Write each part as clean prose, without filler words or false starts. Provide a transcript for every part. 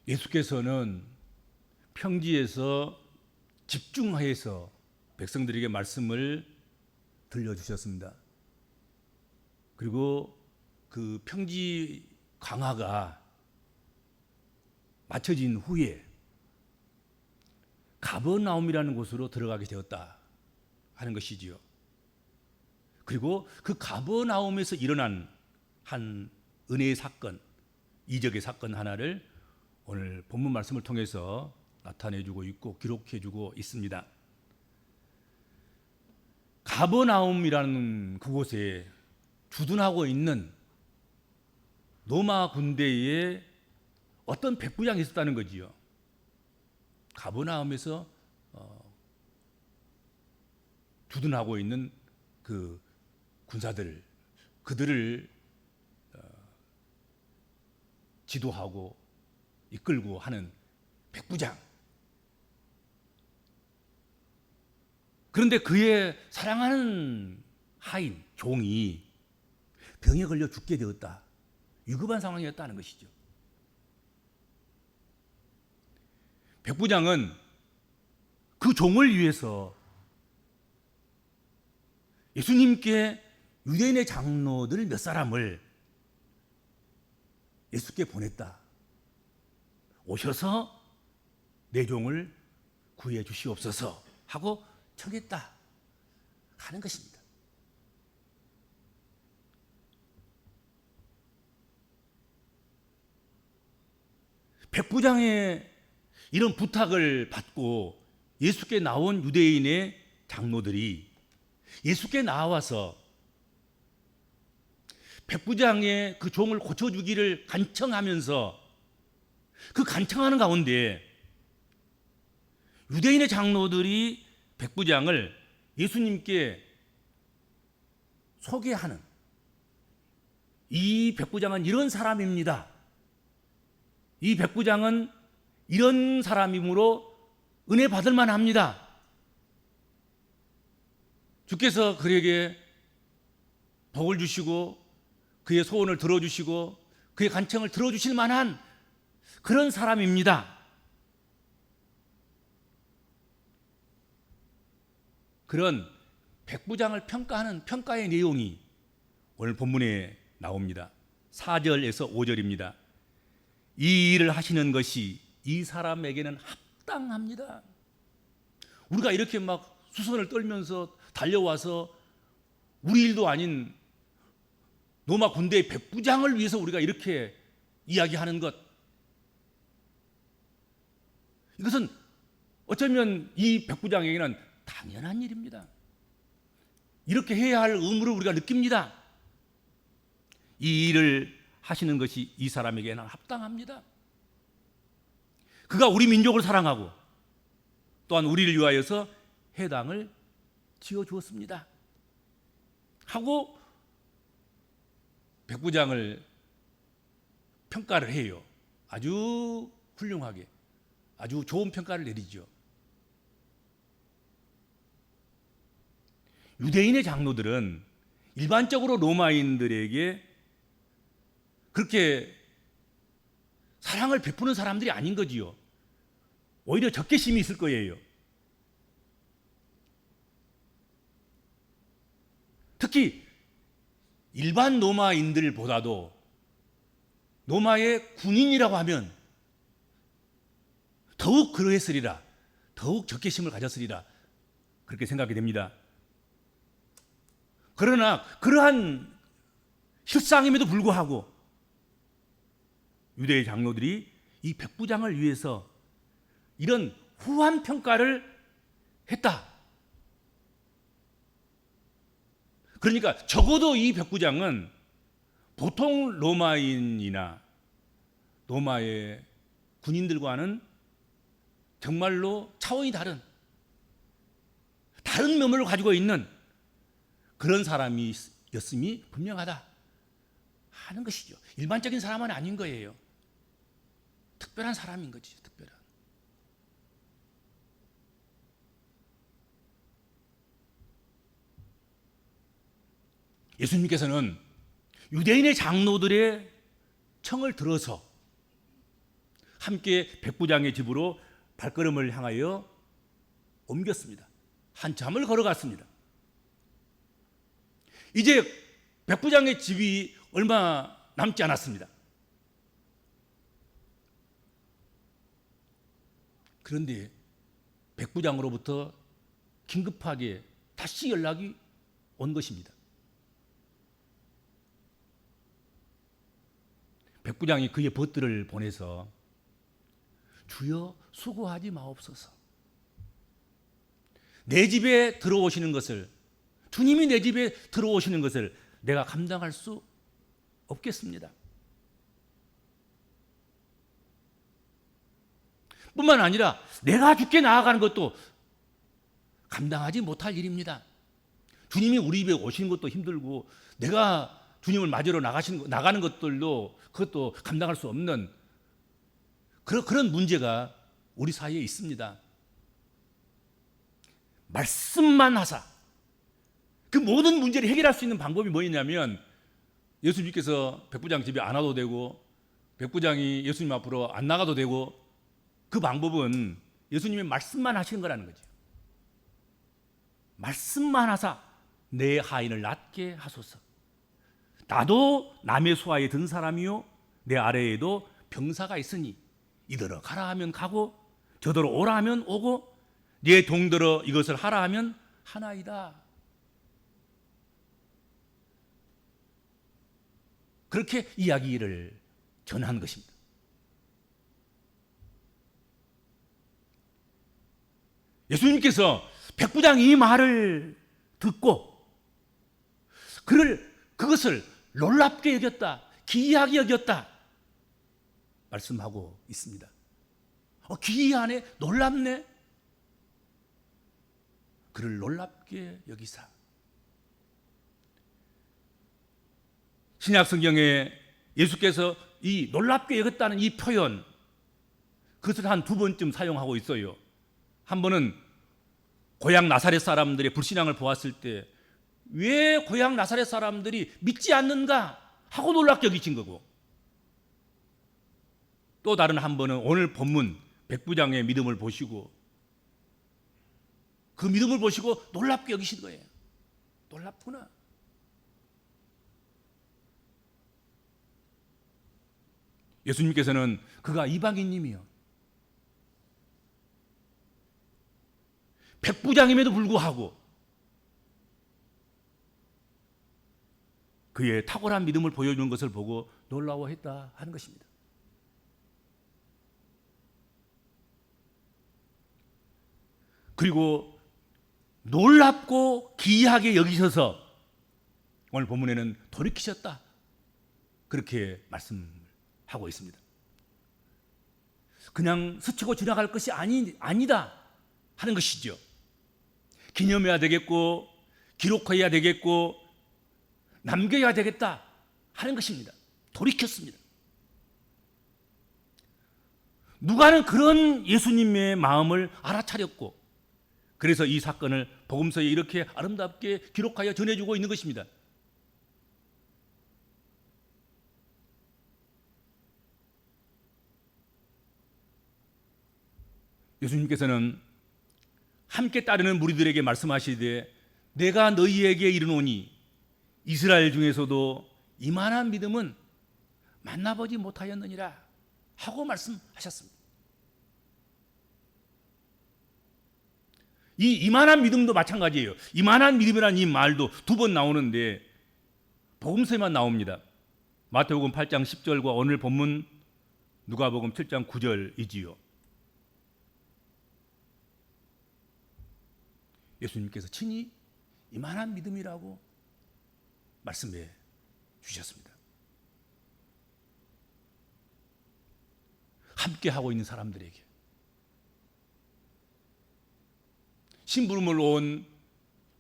예수께서는 평지에서 집중해서 백성들에게 말씀을 들려주셨습니다. 그리고 그 평지 광화가 마쳐진 후에 가버나움이라는 곳으로 들어가게 되었다 하는 것이지요. 그리고 그 가버나움에서 일어난 한 은혜의 사건, 이적의 사건 하나를 오늘 본문 말씀을 통해서 나타내주고 있고 기록해주고 있습니다. 가버나움이라는 그곳에 주둔하고 있는 로마 군대에 어떤 백부장이 있었다는 거지요. 가버나움에서 주둔하고 있는 그 군사들, 그들을 지도하고 이끌고 하는 백부장. 그런데 그의 사랑하는 하인, 종이 병에 걸려 죽게 되었다. 위급한 상황이었다는 것이죠. 백부장은 그 종을 위해서 예수님께 유대인의 장로들 몇 사람을 예수께 보냈다. 오셔서 내 종을 구해 주시옵소서 하고 청했다 하는 것입니다. 백부장의 이런 부탁을 받고 예수께 나온 유대인의 장로들이 예수께 나와서 백부장의 그 종을 고쳐주기를 간청하면서 그 간청하는 가운데 유대인의 장로들이 백부장을 예수님께 소개하는, 이 백부장은 이런 사람입니다. 이 백부장은 이런 사람이므로 은혜 받을 만합니다. 주께서 그에게 복을 주시고 그의 소원을 들어주시고 그의 간청을 들어주실 만한 그런 사람입니다. 그런 백부장을 평가하는 평가의 내용이 오늘 본문에 나옵니다. 4절에서 5절입니다. 이 일을 하시는 것이 이 사람에게는 합당합니다. 우리가 이렇게 막 수선을 떨면서 달려와서 우리 일도 아닌 로마 군대의 백부장을 위해서 우리가 이렇게 이야기하는 것, 이것은 어쩌면 이 백부장에게는 당연한 일입니다. 이렇게 해야 할 의무를 우리가 느낍니다. 이 일을 하시는 것이 이 사람에게는 합당합니다. 그가 우리 민족을 사랑하고 또한 우리를 위하여서 해당을 지어주었습니다 하고 백부장을 평가를 해요. 아주 훌륭하게, 아주 좋은 평가를 내리죠. 유대인의 장로들은 일반적으로 로마인들에게 그렇게 사랑을 베푸는 사람들이 아닌 거지요. 오히려 적개심이 있을 거예요. 특히 일반 로마인들보다도 로마의 군인이라고 하면 더욱 그러했으리라, 더욱 적개심을 가졌으리라, 그렇게 생각이 됩니다. 그러나 그러한 실상임에도 불구하고 유대의 장로들이 이 백부장을 위해서 이런 후한 평가를 했다. 그러니까 적어도 이 백부장은 보통 로마인이나 로마의 군인들과는 정말로 차원이 다른 면모를 가지고 있는 그런 사람이었음이 분명하다 하는 것이죠. 일반적인 사람은 아닌 거예요. 특별한 사람인 거지, 특별한. 예수님께서는 유대인의 장로들의 청을 들어서 함께 백부장의 집으로 발걸음을 향하여 옮겼습니다. 한참을 걸어갔습니다. 이제 백부장의 집이 얼마 남지 않았습니다. 그런데 백부장으로부터 긴급하게 다시 연락이 온 것입니다. 백부장이 그의 벗들을 보내서 주여 수고하지 마옵소서. 내 집에 들어오시는 것을, 주님이 내 집에 들어오시는 것을 내가 감당할 수 없겠습니다. 뿐만 아니라 내가 주께 나아가는 것도 감당하지 못할 일입니다. 주님이 우리 집에 오시는 것도 힘들고 내가 주님을 맞으러 나가는 것들도 그것도 감당할 수 없는 그런 문제가 우리 사이에 있습니다. 말씀만 하사 그 모든 문제를 해결할 수 있는 방법이 뭐냐면 예수님께서 백부장 집에 안 와도 되고 백부장이 예수님 앞으로 안 나가도 되고 그 방법은 예수님의 말씀만 하시는 거라는 거죠. 말씀만 하사 내 하인을 낫게 하소서. 나도 남의 수하에 든 사람이요 내 아래에도 병사가 있으니 이더러 가라 하면 가고 저더러 오라 하면 오고 네 동더러 이것을 하라 하면 하나이다. 그렇게 이야기를 전한 것입니다. 예수님께서 백부장이 이 말을 듣고 그것을 놀랍게 여겼다, 기이하게 여겼다 말씀하고 있습니다. 기이하네, 놀랍네. 그를 놀랍게 여기사. 신약 성경에 예수께서 이 놀랍게 여겼다는 이 표현, 그것을 한 두 번쯤 사용하고 있어요. 한 번은 고향 나사렛 사람들의 불신앙을 보았을 때 왜 고향 나사렛 사람들이 믿지 않는가 하고 놀랍게 여기신 거고, 또 다른 한 번은 오늘 본문 백부장의 믿음을 보시고 그 믿음을 보시고 놀랍게 여기신 거예요. 놀랍구나. 예수님께서는 그가 이방인님이요 백부장임에도 불구하고 그의 탁월한 믿음을 보여주는 것을 보고 놀라워했다 하는 것입니다. 그리고 놀랍고 기이하게 여기셔서 오늘 본문에는 돌이키셨다 그렇게 말씀하고 있습니다. 그냥 스치고 지나갈 것이 아니다 하는 것이죠. 기념해야 되겠고 기록해야 되겠고 남겨야 되겠다 하는 것입니다. 돌이켰습니다. 누가는 그런 예수님의 마음을 알아차렸고 그래서 이 사건을 복음서에 이렇게 아름답게 기록하여 전해주고 있는 것입니다. 예수님께서는 함께 따르는 무리들에게 말씀하시되 내가 너희에게 이르노니 이스라엘 중에서도 이만한 믿음은 만나보지 못하였느니라 하고 말씀하셨습니다. 이 이만한 믿음도 마찬가지예요. 이만한 믿음이라는 이 말도 두 번 나오는데 복음서에만 나옵니다. 마태복음 8장 10절과 오늘 본문 누가복음 7장 9절이지요. 예수님께서 친히 이만한 믿음이라고 말씀해 주셨습니다. 함께 하고 있는 사람들에게 심부름을 온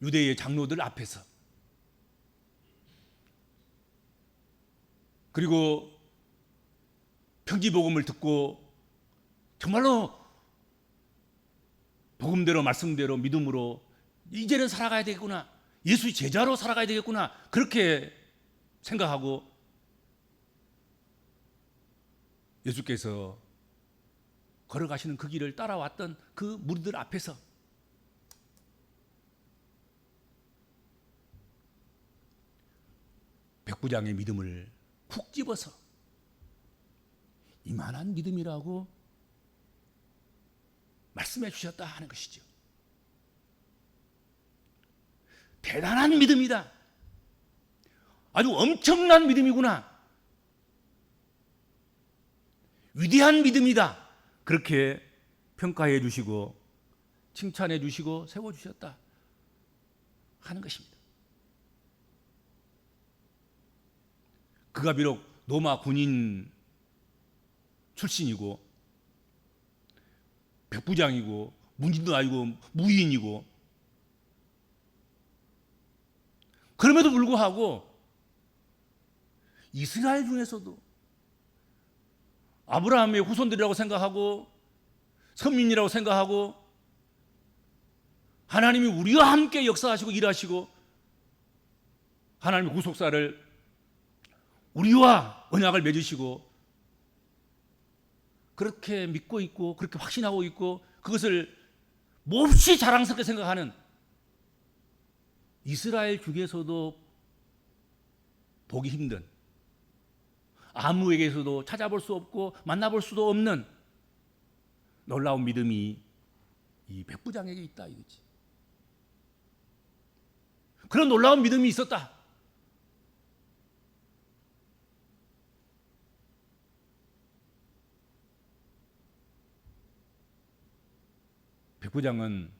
유대의 장로들 앞에서 그리고 편지복음을 듣고 정말로 복음대로 말씀대로 믿음으로 이제는 살아가야 되겠구나, 예수의 제자로 살아가야 되겠구나 그렇게 생각하고 예수께서 걸어가시는 그 길을 따라왔던 그 무리들 앞에서 백부장의 믿음을 쿡 집어서 이만한 믿음이라고 말씀해 주셨다 하는 것이죠. 대단한 믿음이다. 아주 엄청난 믿음이구나. 위대한 믿음이다. 그렇게 평가해 주시고 칭찬해 주시고 세워 주셨다 하는 것입니다. 그가 비록 로마 군인 출신이고 백부장이고 문진도 아니고 무인이고 그럼에도 불구하고 이스라엘 중에서도 아브라함의 후손들이라고 생각하고 선민이라고 생각하고 하나님이 우리와 함께 역사하시고 일하시고 하나님의 구속사를 우리와 언약을 맺으시고 그렇게 믿고 있고 그렇게 확신하고 있고 그것을 몹시 자랑스럽게 생각하는 이스라엘 중에서도 보기 힘든 아무에게서도 찾아볼 수 없고 만나볼 수도 없는 놀라운 믿음이 이 백부장에게 있다 이거지. 그런 놀라운 믿음이 있었다. 백부장은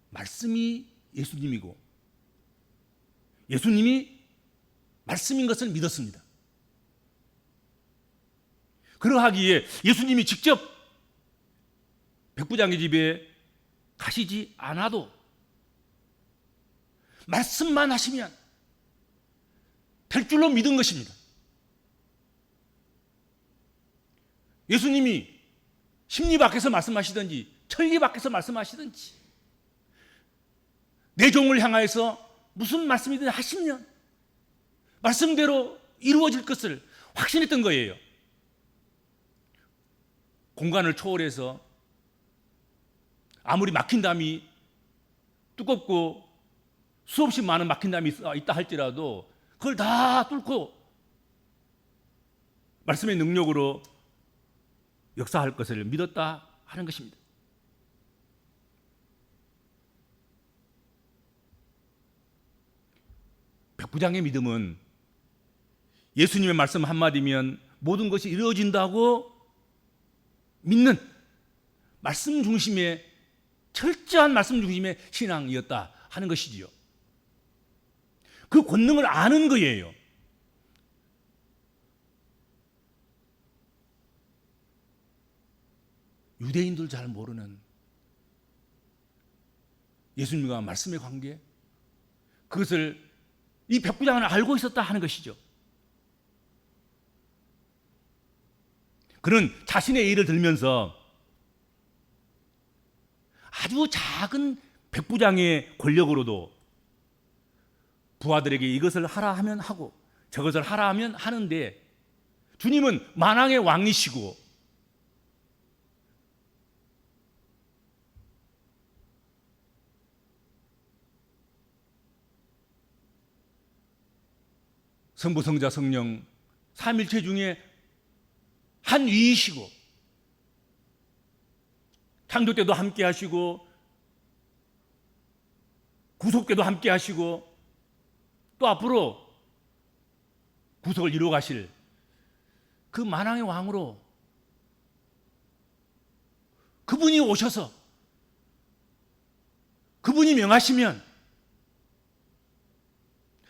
말씀이 예수님이고 예수님이 말씀인 것을 믿었습니다. 그러하기에 예수님이 직접 백부장의 집에 가시지 않아도 말씀만 하시면 될 줄로 믿은 것입니다. 예수님이 심리 밖에서 말씀하시든지 천리 밖에서 말씀하시든지 내 종을 향하여서 무슨 말씀이든 하시면 말씀대로 이루어질 것을 확신했던 거예요. 공간을 초월해서 아무리 막힌 담이 두껍고 수없이 많은 막힌 담이 있다 할지라도 그걸 다 뚫고 말씀의 능력으로 역사할 것을 믿었다 하는 것입니다. 백부장의 믿음은 예수님의 말씀 한마디면 모든 것이 이루어진다고 믿는 말씀 중심의 철저한 말씀 중심의 신앙이었다 하는 것이지요. 그 권능을 아는 거예요. 유대인들 잘 모르는 예수님과 말씀의 관계, 그것을 이 백부장은 알고 있었다 하는 것이죠. 그는 자신의 예를 들면서 아주 작은 백부장의 권력으로도 부하들에게 이것을 하라 하면 하고 저것을 하라 하면 하는데 주님은 만왕의 왕이시고 성부, 성자, 성령 삼일체 중에 한 위이시고 창조 때도 함께 하시고 구속 때도 함께 하시고 또 앞으로 구속을 이루어 가실 그 만왕의 왕으로 그분이 오셔서 그분이 명하시면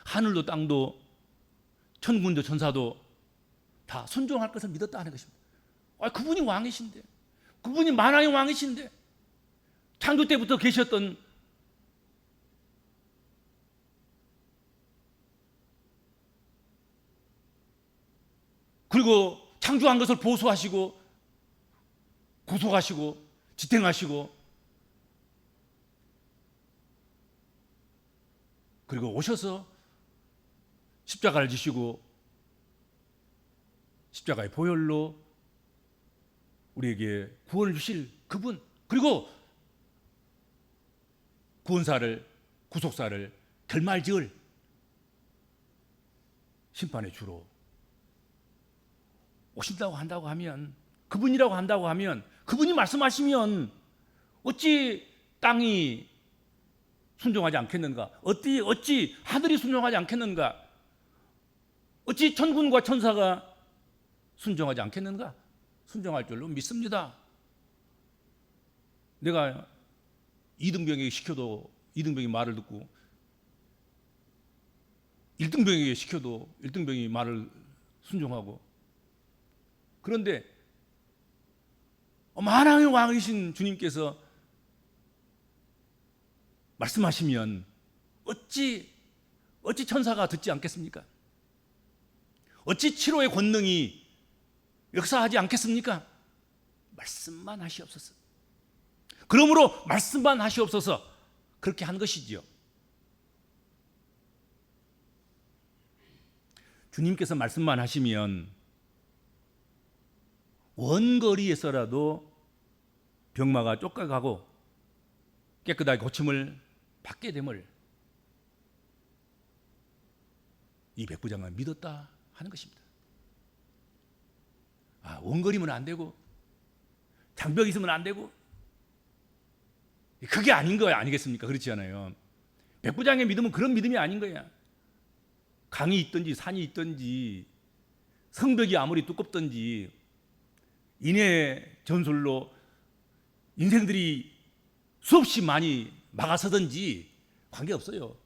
하늘도 땅도 천군도 천사도 다 순종할 것을 믿었다 하는 것입니다. 그분이 왕이신데, 그분이 만왕의 왕이신데, 창조 때부터 계셨던 그리고 창조한 것을 보수하시고 구속하시고 지탱하시고 그리고 오셔서 십자가를 지시고 십자가의 보혈로 우리에게 구원을 주실 그분, 그리고 구원사를, 구속사를 결말지을 심판의 주로 오신다고 한다고 하면, 그분이라고 한다고 하면, 그분이 말씀하시면 어찌 땅이 순종하지 않겠는가? 어찌 하늘이 순종하지 않겠는가? 어찌 천군과 천사가 순종하지 않겠는가? 순종할 줄로 믿습니다. 내가 이등병에게 시켜도 이등병이 말을 듣고, 1등병에게 시켜도 1등병이 말을 순종하고, 그런데 만왕의 왕이신 주님께서 말씀하시면 어찌 천사가 듣지 않겠습니까? 어찌 치료의 권능이 역사하지 않겠습니까? 말씀만 하시옵소서. 그러므로 말씀만 하시옵소서, 그렇게 한 것이지요. 주님께서 말씀만 하시면 원거리에서라도 병마가 쫓겨가고 깨끗하게 고침을 받게 됨을 이 백부장은 믿었다 하는 것입니다. 원거리면 안 되고 장벽이 있으면 안 되고, 그게 아닌 거 아니겠습니까? 그렇지 않아요. 백부장의 믿음은 그런 믿음이 아닌 거야. 강이 있든지 산이 있든지 성벽이 아무리 두껍든지 인해 전술로 인생들이 수없이 많이 막아서든지 관계없어요.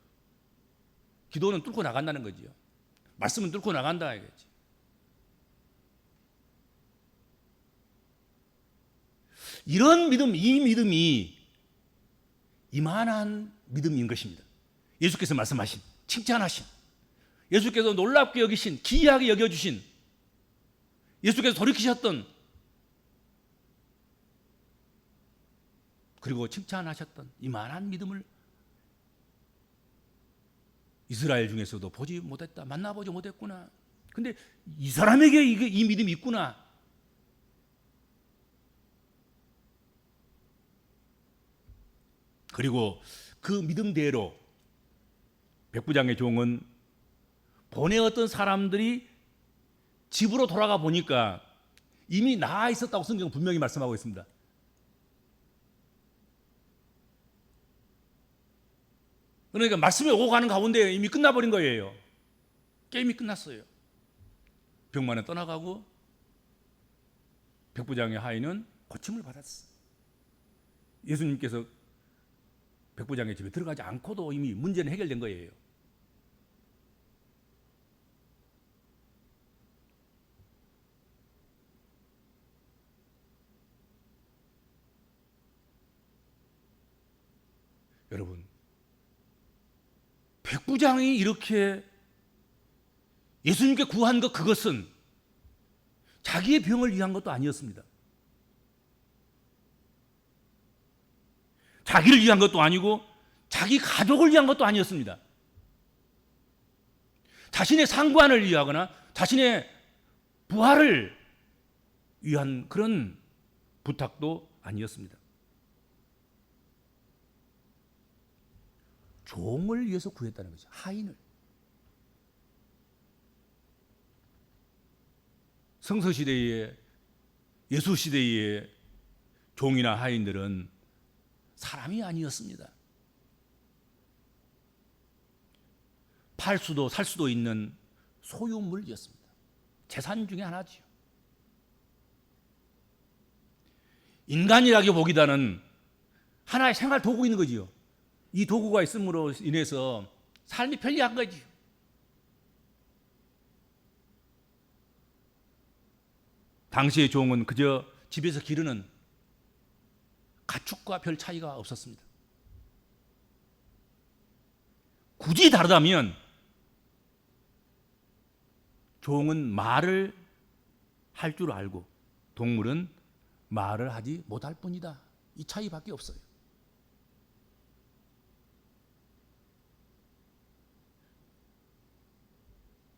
기도는 뚫고 나간다는 거지요. 말씀은 뚫고 나간다 이거지. 이런 믿음, 이 믿음이 이만한 믿음인 것입니다. 예수께서 말씀하신, 칭찬하신, 예수께서 놀랍게 여기신, 기이하게 여겨주신, 예수께서 돌이키셨던, 그리고 칭찬하셨던 이만한 믿음을 이스라엘 중에서도 보지 못했다, 만나보지 못했구나. 근데 이 사람에게 이 믿음이 있구나. 그리고 그 믿음대로 백부장의 종은 보내었던 사람들이 집으로 돌아가 보니까 이미 나아 있었다고 성경은 분명히 말씀하고 있습니다. 그러니까 말씀이 오고 가는 가운데 이미 끝나버린 거예요. 게임이 끝났어요. 병마는 떠나가고 백부장의 하인은 고침을 받았어. 예수님께서 백부장의 집에 들어가지 않고도 이미 문제는 해결된 거예요. 여러분, 백부장이 이렇게 예수님께 구한 것, 그것은 자기의 병을 위한 것도 아니었습니다. 자기를 위한 것도 아니고 자기 가족을 위한 것도 아니었습니다. 자신의 상관을 위하거나 자신의 부하를 위한 그런 부탁도 아니었습니다. 종을 위해서 구했다는 거죠. 하인을. 성서시대에, 예수시대의 종이나 하인들은 사람이 아니었습니다. 팔 수도 살 수도 있는 소유물이었습니다. 재산 중에 하나지요. 인간이라고 보기보다는 하나의 생활 도구인 거지요. 이 도구가 있음으로 인해서 삶이 편리한 거지요. 당시의 종은 그저 집에서 기르는 가축과 별 차이가 없었습니다. 굳이 다르다면 종은 말을 할 줄 알고 동물은 말을 하지 못할 뿐이다. 이 차이밖에 없어요.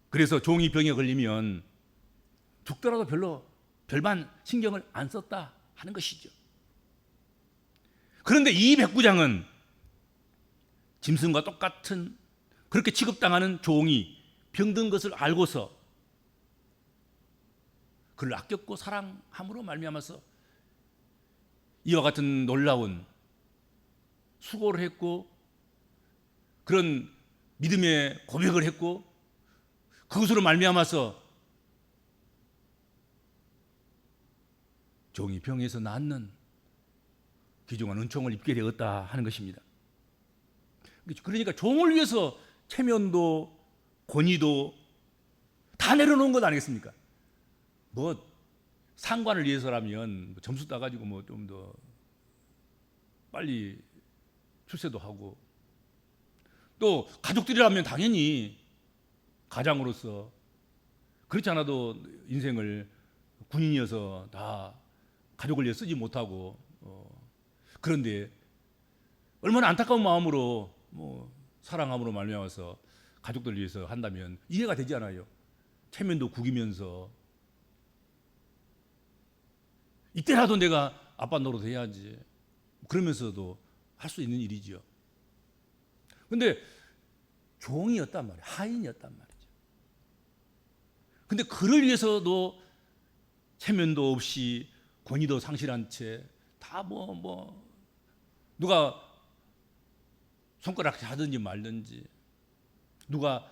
그래서 종이 병에 걸리면 죽더라도 별로 별반 신경을 안 썼다 하는 것이죠. 그런데 이 백부장은 짐승과 똑같은 그렇게 취급당하는 종이 병든 것을 알고서 그를 아꼈고 사랑함으로 말미암아서 이와 같은 놀라운 수고를 했고 그런 믿음의 고백을 했고 그것으로 말미암아서 종이 병에서 낫는 귀중한 은총을 입게 되었다 하는 것입니다. 그러니까 종을 위해서 체면도 권위도 다 내려놓은 것 아니겠습니까? 뭐 상관을 위해서라면 점수 따가지고 뭐 좀 더 빨리 출세도 하고 또 가족들이라면 당연히 가장으로서 그렇지 않아도 인생을 군인이어서 다 가족을 위해 쓰지 못하고 그런데 얼마나 안타까운 마음으로 뭐 사랑함으로 말미암아서 가족들을 위해서 한다면 이해가 되지 않아요. 체면도 구기면서 이때라도 내가 아빠 노릇 해야지 그러면서도 할 수 있는 일이죠. 근데 종이었단 말이에요. 하인이었단 말이죠. 근데 그를 위해서도 체면도 없이 권위도 상실한 채 다 누가 손가락 하든지 말든지 누가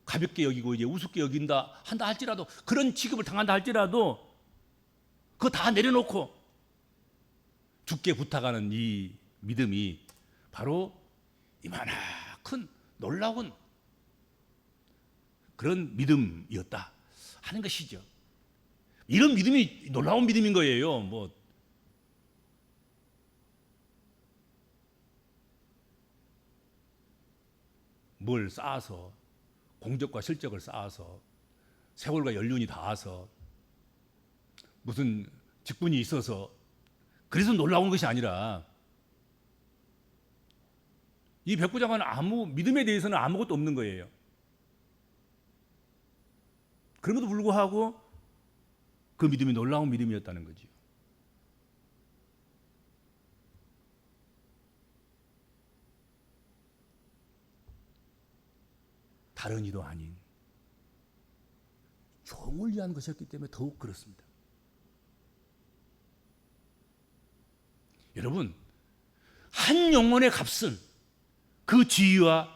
가볍게 여기고 이제 우습게 여긴다 한다 할지라도 그런 취급을 당한다 할지라도 그거 다 내려놓고 죽게 부탁하는 이 믿음이 바로 이만한 큰 놀라운 그런 믿음이었다 하는 것이죠. 이런 믿음이 놀라운 믿음인 거예요. 뭘 쌓아서 공적과 실적을 쌓아서 세월과 연륜이 닿아서 무슨 직분이 있어서 그래서 놀라운 것이 아니라 이 백부장은 믿음에 대해서는 아무것도 없는 거예요. 그럼에도 불구하고 그 믿음이 놀라운 믿음이었다는 거죠. 다른 이도 아닌 종을 위한 것이었기 때문에 더욱 그렇습니다. 여러분, 한 영혼의 값은 그 지위와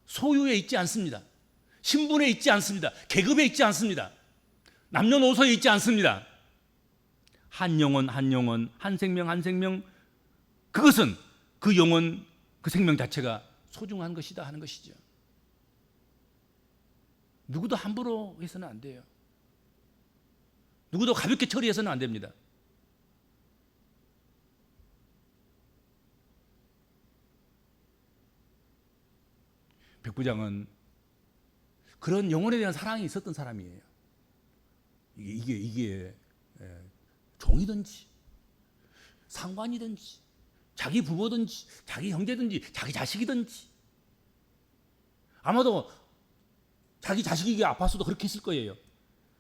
소유에 있지 않습니다. 신분에 있지 않습니다. 계급에 있지 않습니다. 남녀노소에 있지 않습니다. 한 영혼, 한 영혼, 한 생명, 한 생명, 그것은 그 영혼, 그 생명 자체가 소중한 것이다 하는 것이죠. 누구도 함부로 해서는 안 돼요. 누구도 가볍게 처리해서는 안 됩니다. 백부장은 그런 영혼에 대한 사랑이 있었던 사람이에요. 이게 종이든지 상관이든지 자기 부모든지 자기 형제든지 자기 자식이든지 아마도 자기 자식이 아팠어도 그렇게 했을 거예요.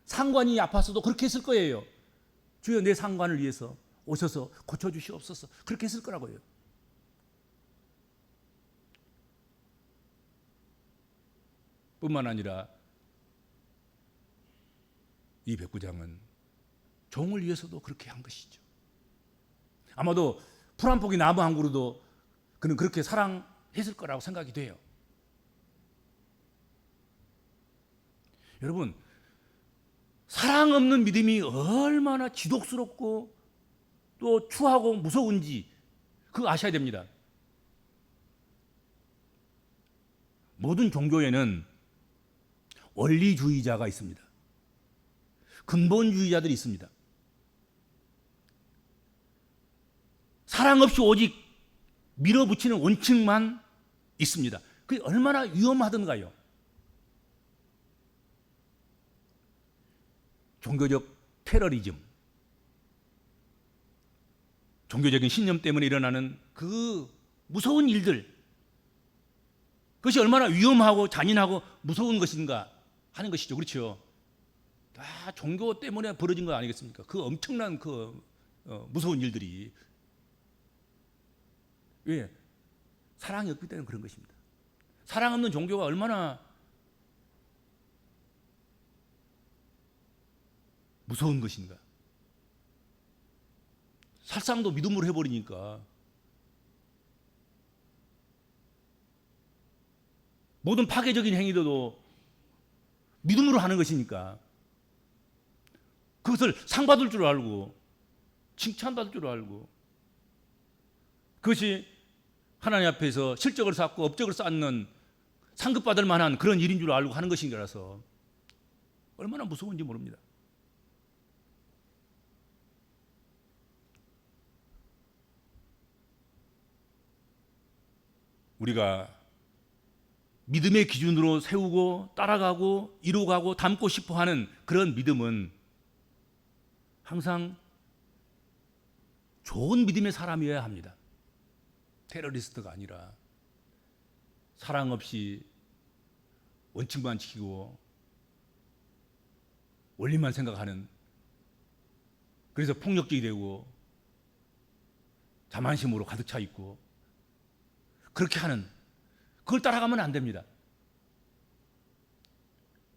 상관이 아팠어도 그렇게 했을 거예요. 주여 내 상관을 위해서 오셔서 고쳐주시옵소서 그렇게 했을 거라고요. 뿐만 아니라 이 백부장은 종을 위해서도 그렇게 한 것이죠. 아마도 풀 한 포기 나무 한 그루도 그는 그렇게 사랑했을 거라고 생각이 돼요. 여러분, 사랑 없는 믿음이 얼마나 지독스럽고 또 추하고 무서운지 그거 아셔야 됩니다. 모든 종교에는 원리주의자가 있습니다. 근본주의자들이 있습니다. 사랑 없이 오직 밀어붙이는 원칙만 있습니다. 그게 얼마나 위험하던가요. 종교적 테러리즘, 종교적인 신념 때문에 일어나는 그 무서운 일들, 그것이 얼마나 위험하고 잔인하고 무서운 것인가 하는 것이죠. 그렇죠? 다 종교 때문에 벌어진 거 아니겠습니까? 그 엄청난 무서운 일들이 왜? 사랑이 없기 때문에 그런 것입니다. 사랑 없는 종교가 얼마나 무서운 것인가. 살상도 믿음으로 해버리니까 모든 파괴적인 행위도 믿음으로 하는 것이니까 그것을 상 받을 줄 알고 칭찬받을 줄 알고 그것이 하나님 앞에서 실적을 쌓고 업적을 쌓는 상급받을 만한 그런 일인 줄 알고 하는 것인지라서 얼마나 무서운지 모릅니다. 우리가 믿음의 기준으로 세우고 따라가고 이루어가고 닮고 싶어 하는 그런 믿음은 항상 좋은 믿음의 사람이어야 합니다. 테러리스트가 아니라 사랑 없이 원칙만 지키고 원리만 생각하는, 그래서 폭력적이 되고 자만심으로 가득 차 있고 그렇게 하는, 그걸 따라가면 안 됩니다.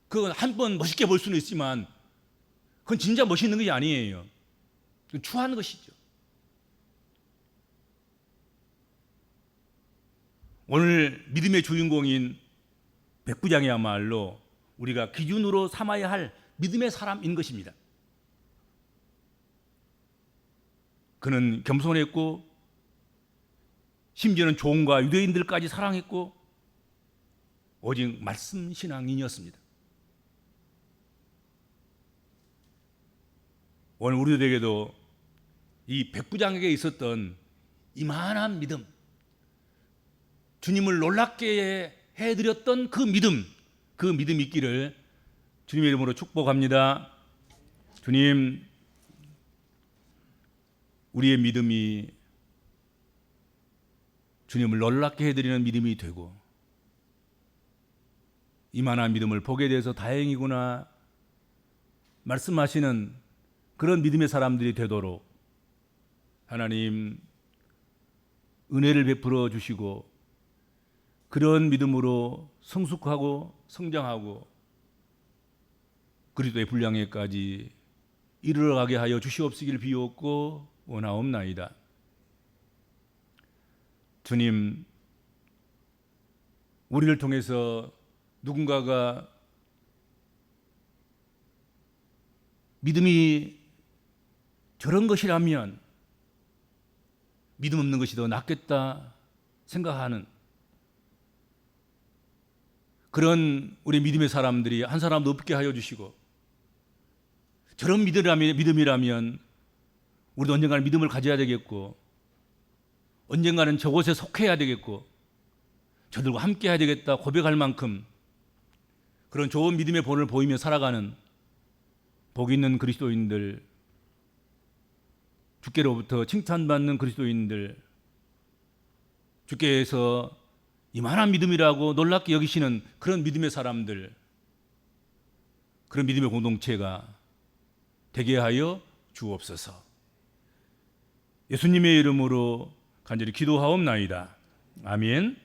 그건 한 번 멋있게 볼 수는 있지만 그건 진짜 멋있는 것이 아니에요. 그건 추한 것이죠. 오늘 믿음의 주인공인 백부장이야말로 우리가 기준으로 삼아야 할 믿음의 사람인 것입니다. 그는 겸손했고 심지어는 종과 유대인들까지 사랑했고 오직 말씀 신앙인이었습니다. 오늘 우리들에게도 이 백부장에게 있었던 이만한 믿음, 주님을 놀랍게 해드렸던 그 믿음 있기를 주님의 이름으로 축복합니다. 주님, 우리의 믿음이 주님을 놀랍게 해드리는 믿음이 되고 이만한 믿음을 보게 돼서 다행이구나 말씀하시는 그런 믿음의 사람들이 되도록 하나님 은혜를 베풀어 주시고 그런 믿음으로 성숙하고 성장하고 그리스도의 분량에까지 이르러가게 하여 주시옵시길 비옵고 원하옵나이다. 주님, 우리를 통해서 누군가가 믿음이 저런 것이라면 믿음 없는 것이 더 낫겠다 생각하는 그런 우리 믿음의 사람들이 한 사람도 없게 하여 주시고, 저런 믿음이라면 우리도 언젠가는 믿음을 가져야 되겠고 언젠가는 저곳에 속해야 되겠고 저들과 함께 해야 되겠다 고백할 만큼 그런 좋은 믿음의 본을 보이며 살아가는 복 있는 그리스도인들, 주께로부터 칭찬받는 그리스도인들, 주께서 이만한 믿음이라고 놀랍게 여기시는 그런 믿음의 사람들, 그런 믿음의 공동체가 되게 하여 주옵소서. 예수님의 이름으로 간절히 기도하옵나이다. 아멘.